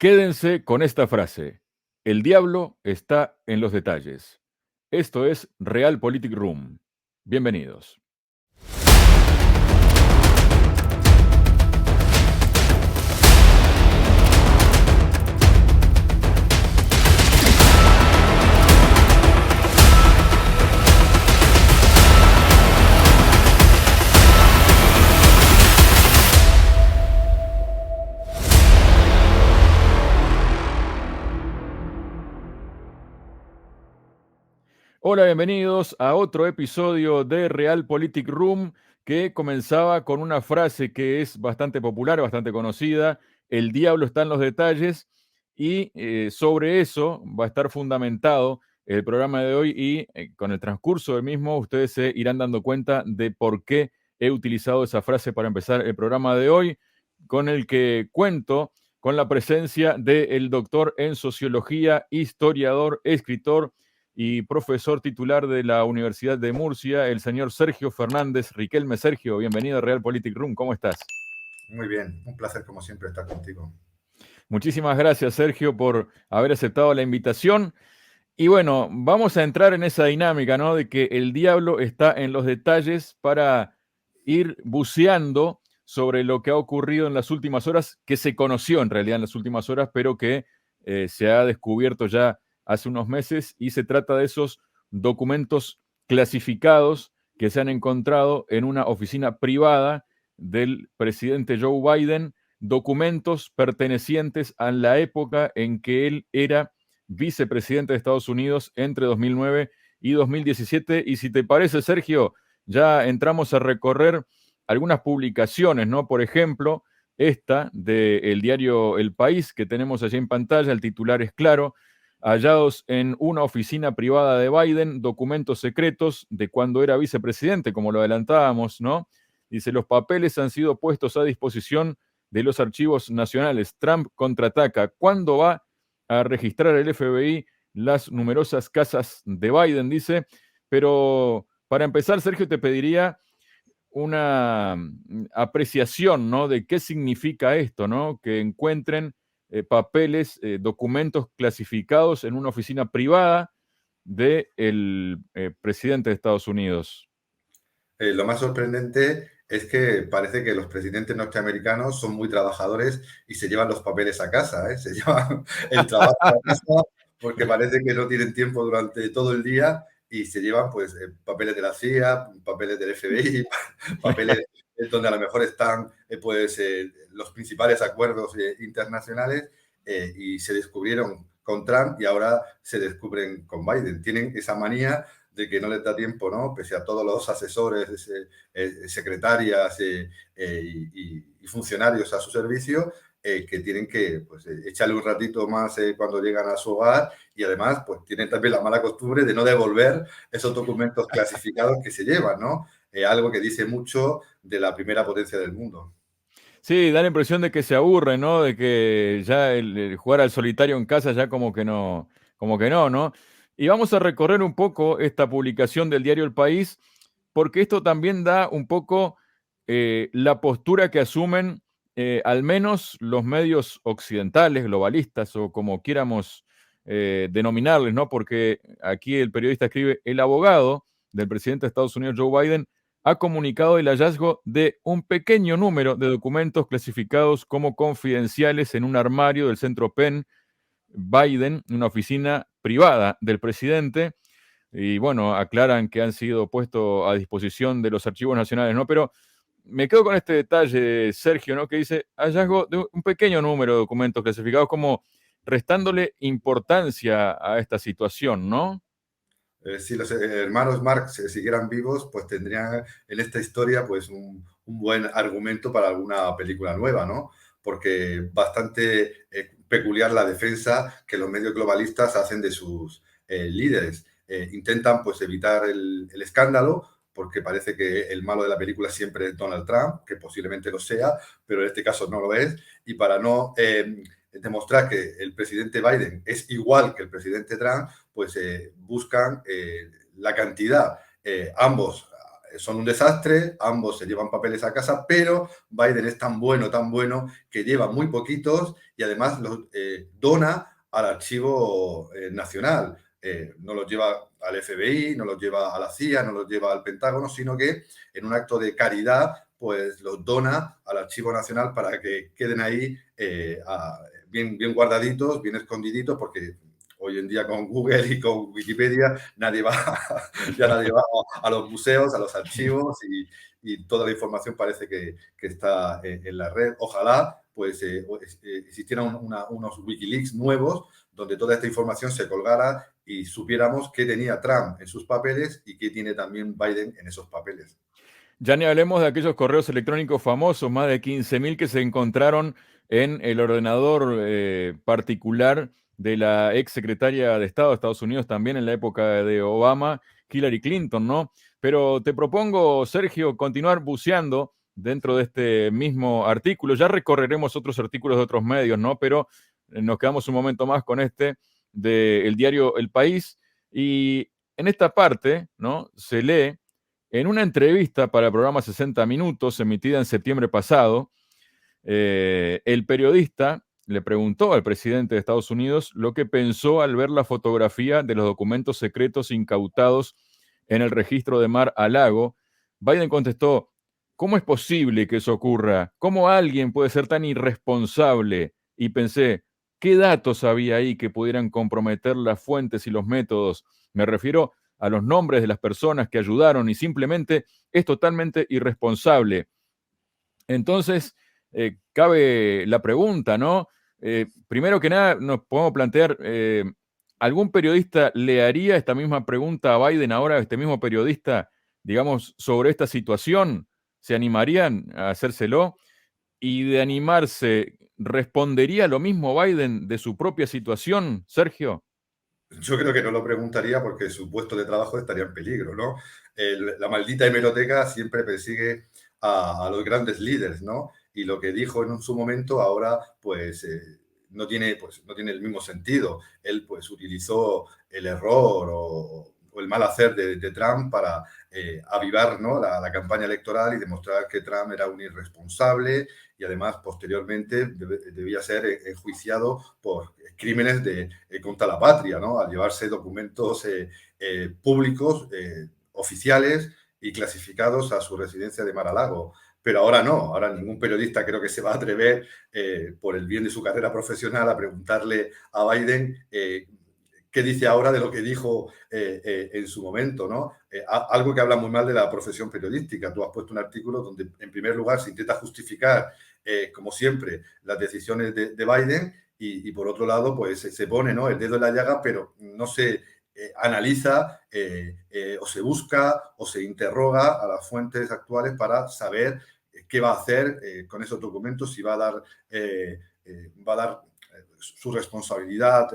Quédense con esta frase. El diablo está en los detalles. Esto es Realpolitik Room. Bienvenidos. Hola, bienvenidos a otro episodio de Realpolitik Room que comenzaba con una frase que es bastante popular, bastante conocida. El diablo está en los detalles y sobre eso va a estar fundamentado el programa de hoy y con el transcurso del mismo ustedes se irán dando cuenta de por qué he utilizado esa frase para empezar el programa de hoy, con el que cuento con la presencia del doctor en sociología, historiador, escritor y profesor titular de la Universidad de Murcia, el señor Sergio Fernández Riquelme. Sergio, bienvenido a Realpolitik Room, ¿cómo estás? Muy bien, un placer como siempre estar contigo. Muchísimas gracias, Sergio, por haber aceptado la invitación. Y bueno, vamos a entrar en esa dinámica, ¿no? De que el diablo está en los detalles para ir buceando sobre lo que ha ocurrido en las últimas horas, que se conoció en realidad en las últimas horas, pero que se ha descubierto ya hace unos meses, y se trata de esos documentos clasificados que se han encontrado en una oficina privada del presidente Joe Biden, documentos pertenecientes a la época en que él era vicepresidente de Estados Unidos entre 2009 y 2017. Y si te parece, Sergio, ya entramos a recorrer algunas publicaciones, ¿no? Por ejemplo, esta del diario El País, que tenemos allí en pantalla, el titular es claro: hallados en una oficina privada de Biden, documentos secretos de cuando era vicepresidente, como lo adelantábamos, ¿no? Dice, los papeles han sido puestos a disposición de los archivos nacionales. Trump contraataca. ¿Cuándo va a registrar el FBI las numerosas casas de Biden? Dice. Pero para empezar, Sergio, te pediría una apreciación, ¿no? De qué significa esto, ¿no? Que encuentren papeles, documentos clasificados en una oficina privada del presidente de Estados Unidos. Lo más sorprendente es que parece que los presidentes norteamericanos son muy trabajadores y se llevan los papeles a casa, ¿eh? Se llevan el trabajo a casa porque parece que no tienen tiempo durante todo el día y se llevan pues papeles de la CIA, papeles del FBI, papeles donde a lo mejor están los principales acuerdos internacionales y se descubrieron con Trump y ahora se descubren con Biden. Tienen esa manía de que no les da tiempo, ¿no? Pese a todos los asesores, secretarias y funcionarios a su servicio, que tienen que pues, echarle un ratito más cuando llegan a su hogar y además pues tienen también la mala costumbre de no devolver esos documentos clasificados que se llevan, ¿no? Algo que dice mucho de la primera potencia del mundo. Sí, da la impresión de que se aburre, ¿no? De que ya el jugar al solitario en casa ya como que no, ¿no? Y vamos a recorrer un poco esta publicación del diario El País, porque esto también da un poco la postura que asumen al menos los medios occidentales, globalistas o como quieramos denominarles, ¿no? Porque aquí el periodista escribe: el abogado del presidente de Estados Unidos, Joe Biden, ha comunicado el hallazgo de un pequeño número de documentos clasificados como confidenciales en un armario del centro Penn Biden, una oficina privada del presidente. Y bueno, aclaran que han sido puestos a disposición de los archivos nacionales, ¿no? Pero me quedo con este detalle, Sergio, ¿no? Que dice hallazgo de un pequeño número de documentos clasificados, como restándole importancia a esta situación, ¿no? Si los hermanos Marx siguieran vivos, pues tendrían en esta historia pues un buen argumento para alguna película nueva, ¿no? Porque bastante peculiar la defensa que los medios globalistas hacen de sus líderes. Intentan pues evitar el escándalo, porque parece que el malo de la película siempre es Donald Trump, que posiblemente lo sea, pero en este caso no lo es, y para no demostrar que el presidente Biden es igual que el presidente Trump, pues buscan la cantidad. Ambos son un desastre, ambos se llevan papeles a casa, pero Biden es tan bueno, que lleva muy poquitos y además los dona al archivo nacional. No los lleva al FBI, no los lleva a la CIA, no los lleva al Pentágono, sino que en un acto de caridad, pues los dona al Archivo Nacional para que queden ahí bien, bien guardaditos, bien escondiditos, porque hoy en día con Google y con Wikipedia nadie va, ya nadie va a los museos, a los archivos y toda la información parece que está en la red. Ojalá pues existieran unos Wikileaks nuevos donde toda esta información se colgara y supiéramos qué tenía Trump en sus papeles y qué tiene también Biden en esos papeles. Ya ni hablemos de aquellos correos electrónicos famosos, más de 15.000 que se encontraron en el ordenador particular de la ex secretaria de Estado de Estados Unidos, también en la época de Obama, Hillary Clinton, ¿no? Pero te propongo, Sergio, continuar buceando dentro de este mismo artículo. Ya recorreremos otros artículos de otros medios, ¿no? Pero nos quedamos un momento más con este del diario El País. Y en esta parte, ¿no? Se lee en una entrevista para el programa 60 Minutos, emitida en septiembre pasado, el periodista le preguntó al presidente de Estados Unidos lo que pensó al ver la fotografía de los documentos secretos incautados en el registro de Mar-a-Lago. Biden contestó: ¿cómo es posible que eso ocurra? ¿Cómo alguien puede ser tan irresponsable? Y pensé, ¿qué datos había ahí que pudieran comprometer las fuentes y los métodos? Me refiero a los nombres de las personas que ayudaron y simplemente es totalmente irresponsable. Entonces, cabe la pregunta, ¿no? Primero que nada, nos podemos plantear, ¿algún periodista le haría esta misma pregunta a Biden ahora, este mismo periodista, digamos, sobre esta situación? ¿Se animarían a hacérselo? Y de animarse, ¿respondería lo mismo Biden de su propia situación, Sergio? Yo creo que no lo preguntaría porque su puesto de trabajo estaría en peligro, ¿no? La maldita hemeroteca siempre persigue a los grandes líderes, ¿no? Y lo que dijo en su momento ahora, pues, pues, no tiene el mismo sentido. Él, pues, utilizó el error o el mal hacer de Trump para avivar, ¿no? la campaña electoral y demostrar que Trump era un irresponsable y además posteriormente debía ser enjuiciado por crímenes contra la patria, ¿no? Al llevarse documentos públicos, oficiales y clasificados a su residencia de Mar-a-Lago. Pero ahora no, ahora ningún periodista creo que se va a atrever, por el bien de su carrera profesional, a preguntarle a Biden qué dice ahora de lo que dijo en su momento, ¿no? Algo que habla muy mal de la profesión periodística. Tú has puesto un artículo donde, en primer lugar, se intenta justificar, como siempre, las decisiones de Biden y por otro lado, pues se pone, ¿no?, el dedo en la llaga, pero no se analiza o se busca o se interroga a las fuentes actuales para saber qué va a hacer con esos documentos, si va a dar su responsabilidad,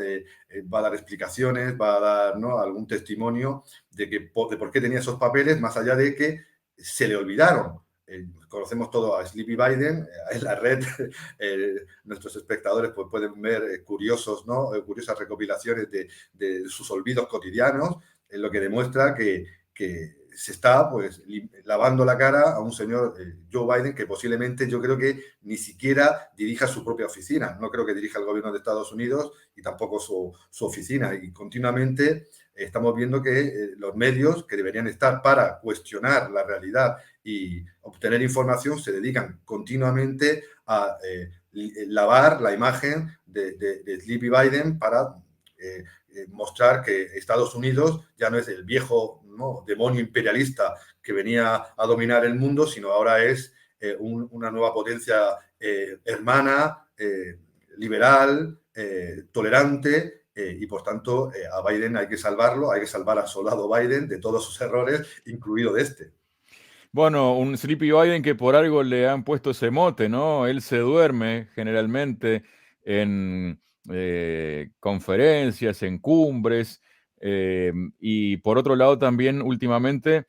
va a dar explicaciones, va a dar, ¿no?, algún testimonio de por qué tenía esos papeles, más allá de que se le olvidaron. Conocemos todo a Sleepy Biden, en la red nuestros espectadores pues, pueden ver curiosas recopilaciones de sus olvidos cotidianos, en lo que demuestra que se está pues lavando la cara a un señor Joe Biden que posiblemente yo creo que ni siquiera dirija su propia oficina. No creo que dirija el gobierno de Estados Unidos y tampoco su oficina. Y continuamente estamos viendo que los medios que deberían estar para cuestionar la realidad y obtener información se dedican continuamente a lavar la imagen de Sleepy Biden para mostrar que Estados Unidos ya no es el viejo, ¿no?, demonio imperialista que venía a dominar el mundo, sino ahora es una nueva potencia hermana, liberal, tolerante, y por tanto a Biden hay que salvarlo, hay que salvar al soldado Biden de todos sus errores, incluido de este. Bueno, un Sleepy Biden que por algo le han puesto ese mote, ¿no? Él se duerme generalmente en conferencias, en cumbres, y por otro lado también últimamente,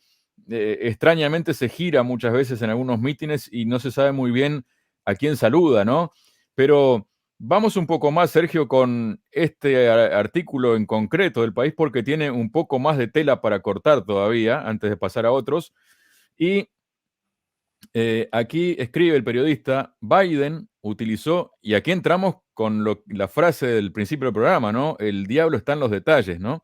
extrañamente se gira muchas veces en algunos mítines y no se sabe muy bien a quién saluda, ¿no? Pero vamos un poco más, Sergio, con este artículo en concreto del País porque tiene un poco más de tela para cortar todavía antes de pasar a otros. Y aquí escribe el periodista, Biden utilizó, y aquí entramos con la frase del principio del programa, ¿no? El diablo está en los detalles, ¿no?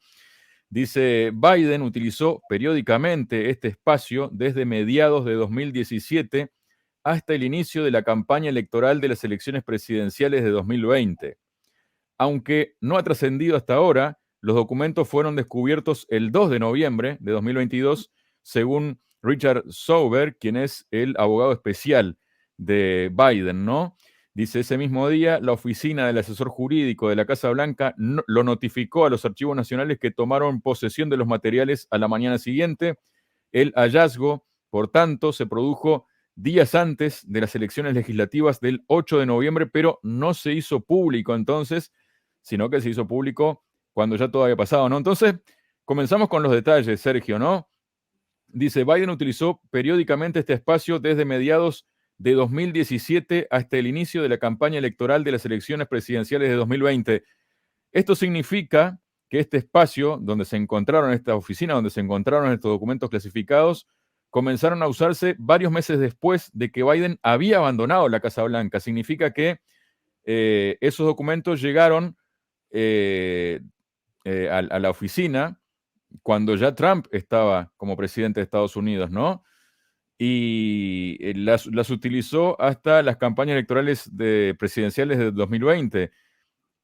Dice, Biden utilizó periódicamente este espacio desde mediados de 2017 hasta el inicio de la campaña electoral de las elecciones presidenciales de 2020. Aunque no ha trascendido hasta ahora, los documentos fueron descubiertos el 2 de noviembre de 2022, según Richard Sauber, quien es el abogado especial de Biden, ¿no? Dice, ese mismo día, la oficina del asesor jurídico de la Casa Blanca lo notificó a los archivos nacionales que tomaron posesión de los materiales a la mañana siguiente. El hallazgo, por tanto, se produjo días antes de las elecciones legislativas del 8 de noviembre, pero no se hizo público entonces, sino que se hizo público cuando ya todo había pasado, ¿no? Entonces, comenzamos con los detalles, Sergio, ¿no? Dice, Biden utilizó periódicamente este espacio desde mediados de 2017 hasta el inicio de la campaña electoral de las elecciones presidenciales de 2020. Esto significa que este espacio donde se encontraron, esta oficina donde se encontraron estos documentos clasificados, comenzaron a usarse varios meses después de que Biden había abandonado la Casa Blanca. Significa que esos documentos llegaron a la oficina cuando ya Trump estaba como presidente de Estados Unidos, ¿no? Y las utilizó hasta las campañas electorales presidenciales de 2020.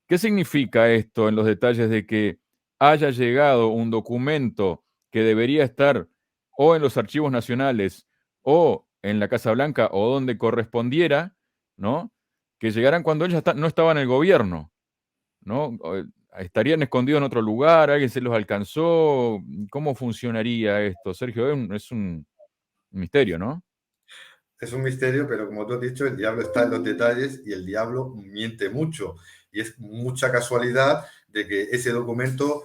¿Qué significa esto en los detalles de que haya llegado un documento que debería estar o en los archivos nacionales o en la Casa Blanca o donde correspondiera, ¿no? Que llegaran cuando él ya no estaba en el gobierno, ¿no? ¿Estarían escondidos en otro lugar? ¿Alguien se los alcanzó? ¿Cómo funcionaría esto, Sergio? Es un misterio, ¿no? Es un misterio, pero como tú has dicho, el diablo está en los detalles y el diablo miente mucho. Y es mucha casualidad de que ese documento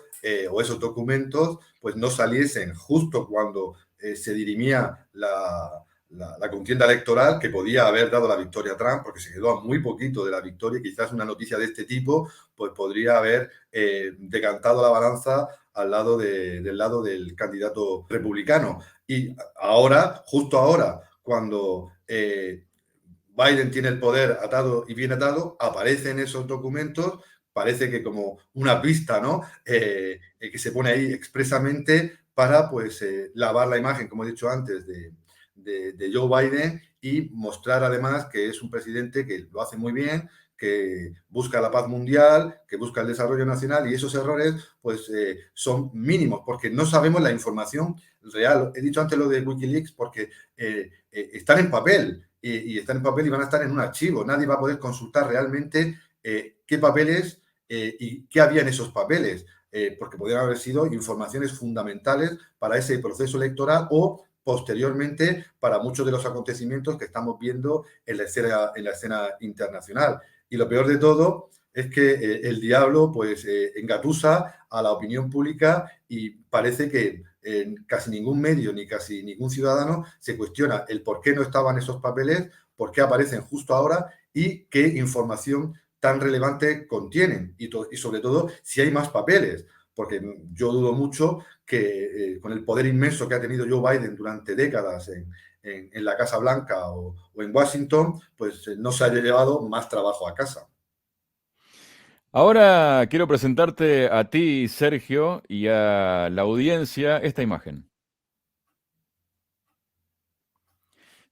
o esos documentos pues no saliesen justo cuando se dirimía la contienda electoral, que podía haber dado la victoria a Trump, porque se quedó a muy poquito de la victoria, y quizás una noticia de este tipo pues podría haber decantado la balanza del lado del candidato republicano. Y ahora, justo ahora, cuando Biden tiene el poder atado y bien atado, aparecen esos documentos, parece que como una pista, ¿no? Que se pone ahí expresamente para, pues, lavar la imagen, como he dicho antes, de Joe Biden y mostrar además que es un presidente que lo hace muy bien, que busca la paz mundial, que busca el desarrollo nacional, y esos errores pues son mínimos porque no sabemos la información real. He dicho antes lo de Wikileaks porque están en papel y están en papel y van a estar en un archivo. Nadie va a poder consultar realmente qué papeles y qué había en esos papeles, porque podrían haber sido informaciones fundamentales para ese proceso electoral o posteriormente para muchos de los acontecimientos que estamos viendo en la escena internacional. Y lo peor de todo es que el diablo pues engatusa a la opinión pública y parece que casi ningún medio ni casi ningún ciudadano se cuestiona el por qué no estaban esos papeles, por qué aparecen justo ahora y qué información tan relevante contienen y sobre todo si hay más papeles, porque yo dudo mucho que con el poder inmenso que ha tenido Joe Biden durante décadas en la Casa Blanca o en Washington, pues no se haya llevado más trabajo a casa. Ahora quiero presentarte a ti, Sergio, y a la audiencia esta imagen.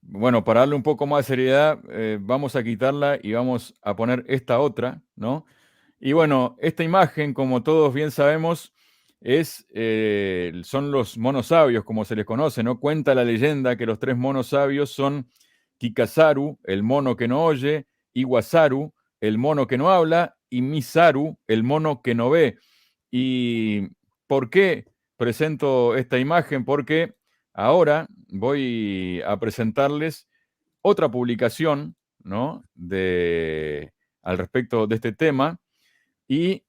Bueno, para darle un poco más de seriedad, vamos a quitarla y vamos a poner esta otra, ¿no? Y bueno, esta imagen, como todos bien sabemos, son los monos sabios, como se les conoce, ¿no? Cuenta la leyenda que los tres monos sabios son Kikasaru, el mono que no oye, Iwasaru, el mono que no habla, y Misaru, el mono que no ve. ¿Y por qué presento esta imagen? Porque ahora voy a presentarles otra publicación, ¿no? Al respecto de este tema, y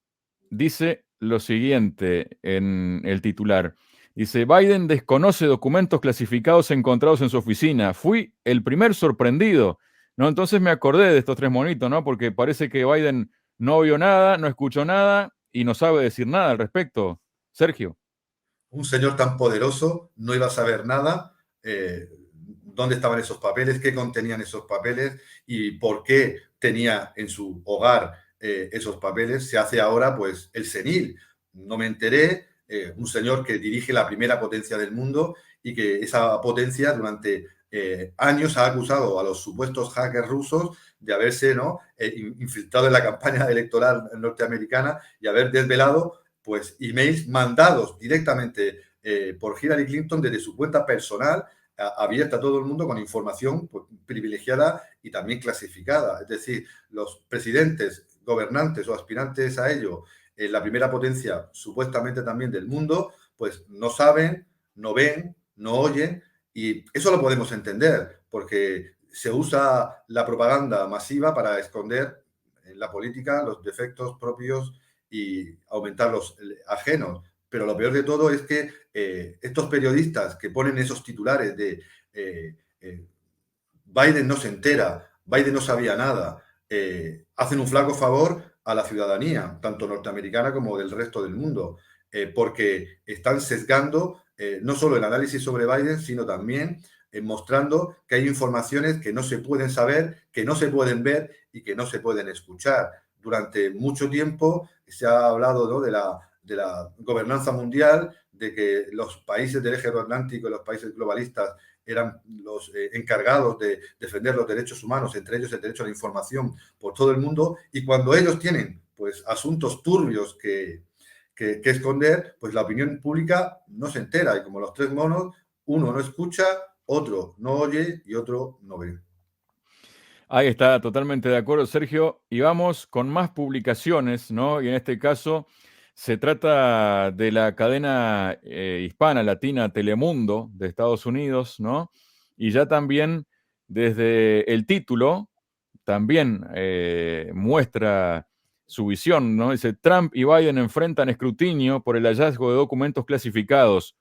dice lo siguiente en el titular. Dice, Biden desconoce documentos clasificados encontrados en su oficina. Fui el primer sorprendido, ¿no? Entonces me acordé de estos tres monitos, ¿no? Porque parece que Biden no vio nada, no escuchó nada y no sabe decir nada al respecto. Sergio. Un señor tan poderoso no iba a saber nada dónde estaban esos papeles, qué contenían esos papeles y por qué tenía en su hogar esos papeles. Se hace ahora, pues, el senil. No me enteré, un señor que dirige la primera potencia del mundo y que esa potencia durante años ha acusado a los supuestos hackers rusos de haberse, ¿no?, infiltrado en la campaña electoral norteamericana y haber desvelado, pues, emails mandados directamente por Hillary Clinton desde su cuenta personal, abierta a todo el mundo, con información, pues, privilegiada y también clasificada. Es decir, los presidentes, gobernantes o aspirantes a ello en la primera potencia supuestamente también del mundo, pues no saben, no ven, no oyen, y eso lo podemos entender, porque se usa la propaganda masiva para esconder en la política los defectos propios y aumentar los ajenos. Pero lo peor de todo es que estos periodistas que ponen esos titulares de Biden no se entera, Biden no sabía nada, hacen un flaco favor a la ciudadanía, tanto norteamericana como del resto del mundo, porque están sesgando no solo el análisis sobre Biden, sino también mostrando que hay informaciones que no se pueden saber, que no se pueden ver y que no se pueden escuchar. Durante mucho tiempo se ha hablado, ¿no?, de la gobernanza mundial, de que los países del eje atlántico y los países globalistas eran los encargados de defender los derechos humanos, entre ellos el derecho a la información por todo el mundo, y cuando ellos tienen, pues, asuntos turbios que esconder, pues la opinión pública no se entera, y como los tres monos, uno no escucha, otro no oye y otro no ve. Ahí está, totalmente de acuerdo, Sergio. Y vamos con más publicaciones, ¿no? Y en este caso se trata de la cadena hispana, latina, Telemundo, de Estados Unidos, ¿no? Y ya también desde el título, también muestra su visión, ¿no? Dice, Trump y Biden enfrentan escrutinio por el hallazgo de documentos clasificados.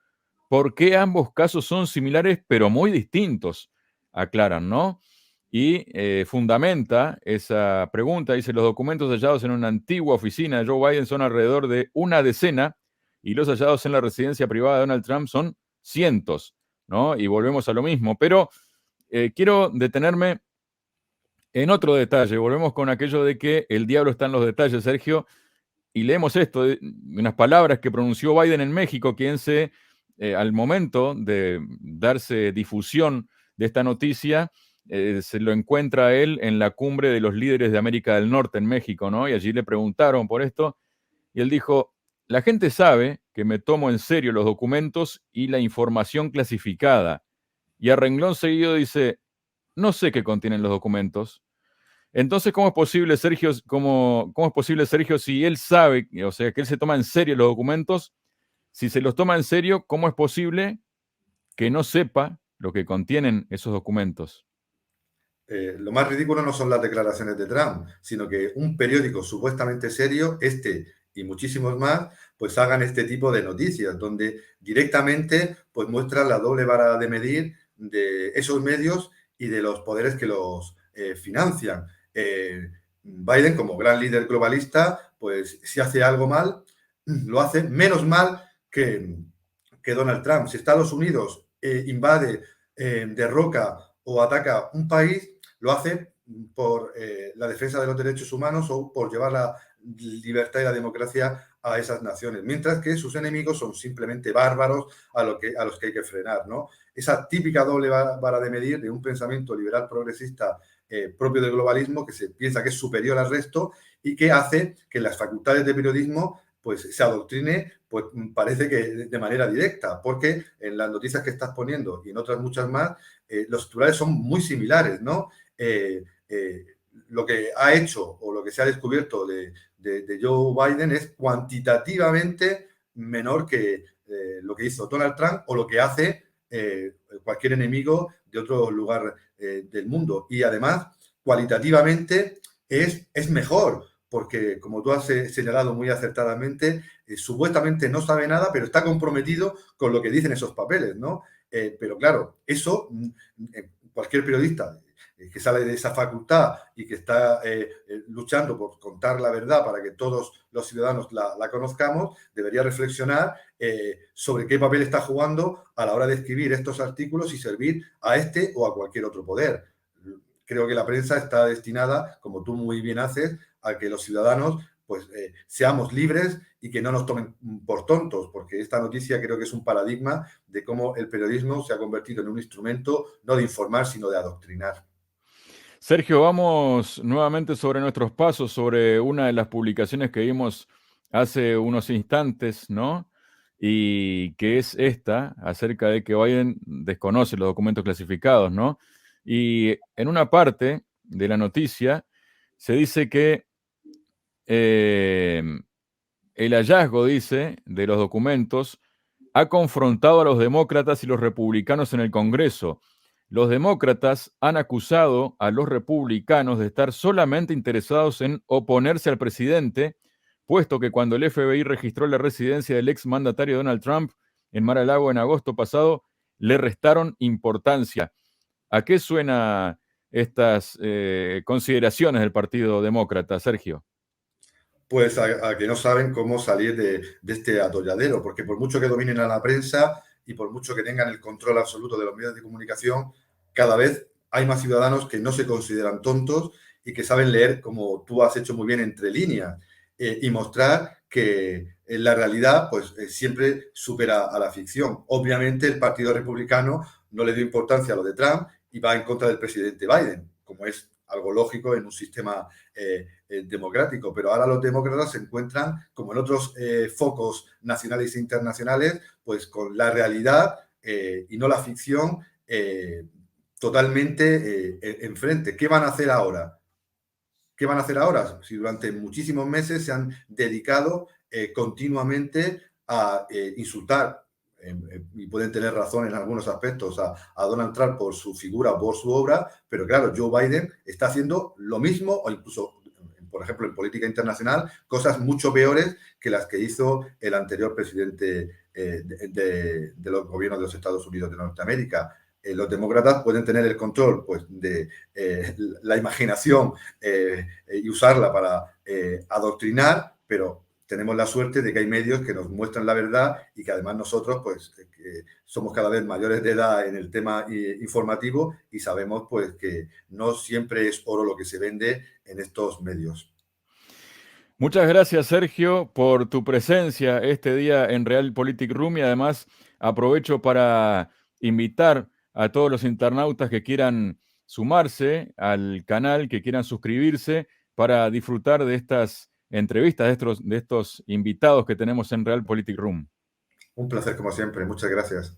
¿Por qué ambos casos son similares pero muy distintos? Aclaran, ¿no? Y fundamenta esa pregunta. Dice, los documentos hallados en una antigua oficina de Joe Biden son alrededor de una decena y los hallados en la residencia privada de Donald Trump son cientos, ¿no? Y volvemos a lo mismo. Pero quiero detenerme en otro detalle. Volvemos con aquello de que el diablo está en los detalles, Sergio. Y leemos esto, unas palabras que pronunció Biden en México, quien al momento de darse difusión de esta noticia, se lo encuentra a él en la cumbre de los líderes de América del Norte en México, ¿no? Y allí le preguntaron por esto, y él dijo, la gente sabe que me tomo en serio los documentos y la información clasificada. Y a renglón seguido dice, no sé qué contienen los documentos. Entonces, ¿cómo es posible, Sergio, cómo es posible, Sergio, si él sabe, o sea, que él se toma en serio los documentos? Si se los toma en serio, ¿cómo es posible que no sepa lo que contienen esos documentos? Lo más ridículo no son las declaraciones de Trump, sino que un periódico supuestamente serio, este y muchísimos más, pues hagan este tipo de noticias, donde directamente pues muestran la doble vara de medir de esos medios y de los poderes que los financian. Biden, como gran líder globalista, pues si hace algo mal, lo hace menos mal que Donald Trump. Si Estados Unidos invade, derroca o ataca un país, lo hace por la defensa de los derechos humanos o por llevar la libertad y la democracia a esas naciones, mientras que sus enemigos son simplemente bárbaros a los que hay que frenar, ¿no? Esa típica doble vara de medir de un pensamiento liberal progresista propio del globalismo, que se piensa que es superior al resto y que hace que las facultades de periodismo pues se adoctrine, pues parece que de manera directa, porque en las noticias que estás poniendo y en otras muchas más, los titulares son muy similares, ¿no? Lo que ha hecho o lo que se ha descubierto de Joe Biden es cuantitativamente menor que lo que hizo Donald Trump o lo que hace cualquier enemigo de otro lugar del mundo. Y además, cualitativamente es mejor, porque como tú has señalado muy acertadamente, supuestamente no sabe nada, pero está comprometido con lo que dicen esos papeles, ¿no? Pero claro, eso cualquier periodista que sale de esa facultad y que está luchando por contar la verdad para que todos los ciudadanos la conozcamos, debería reflexionar sobre qué papel está jugando a la hora de escribir estos artículos y servir a este o a cualquier otro poder. Creo que la prensa está destinada, como tú muy bien haces, a que los ciudadanos pues seamos libres y que no nos tomen por tontos, porque esta noticia creo que es un paradigma de cómo el periodismo se ha convertido en un instrumento no de informar, sino de adoctrinar. Sergio, vamos nuevamente sobre nuestros pasos, sobre una de las publicaciones que vimos hace unos instantes, ¿no? Y que es esta, acerca de que Biden desconoce los documentos clasificados, ¿no? Y en una parte de la noticia se dice que eh, el hallazgo, dice, de los documentos ha confrontado a los demócratas y los republicanos en el Congreso. Los demócratas han acusado a los republicanos de estar solamente interesados en oponerse al presidente, puesto que cuando el FBI registró la residencia del ex mandatario Donald Trump en Mar-a-Lago en agosto pasado, le restaron importancia. ¿A qué suenan estas consideraciones del Partido Demócrata, Sergio? Pues a que no saben cómo salir de este atolladero, porque por mucho que dominen a la prensa y por mucho que tengan el control absoluto de los medios de comunicación, cada vez hay más ciudadanos que no se consideran tontos y que saben leer, como tú has hecho muy bien, entre líneas y mostrar que en la realidad pues siempre supera a la ficción. Obviamente el Partido Republicano no le dio importancia a lo de Trump y va en contra del presidente Biden, como es algo lógico en un sistema democrático, pero ahora los demócratas se encuentran, como en otros focos nacionales e internacionales, pues con la realidad y no la ficción totalmente enfrente. ¿Qué van a hacer ahora? ¿Qué van a hacer ahora? Si durante muchísimos meses se han dedicado continuamente a insultar, y pueden tener razón en algunos aspectos, a Donald Trump por su figura o por su obra, pero claro, Joe Biden está haciendo lo mismo o incluso, por ejemplo, en política internacional, cosas mucho peores que las que hizo el anterior presidente de los gobiernos de los Estados Unidos de Norteamérica. Los demócratas pueden tener el control pues, de la imaginación y usarla para adoctrinar, pero tenemos la suerte de que hay medios que nos muestran la verdad y que además nosotros pues que somos cada vez mayores de edad en el tema informativo y sabemos pues que no siempre es oro lo que se vende en estos medios. Muchas gracias, Sergio, por tu presencia este día en Realpolitik Room y además aprovecho para invitar a todos los internautas que quieran sumarse al canal, que quieran suscribirse para disfrutar de estas entrevistas, de estos invitados que tenemos en Realpolitik Room. Un placer como siempre, muchas gracias.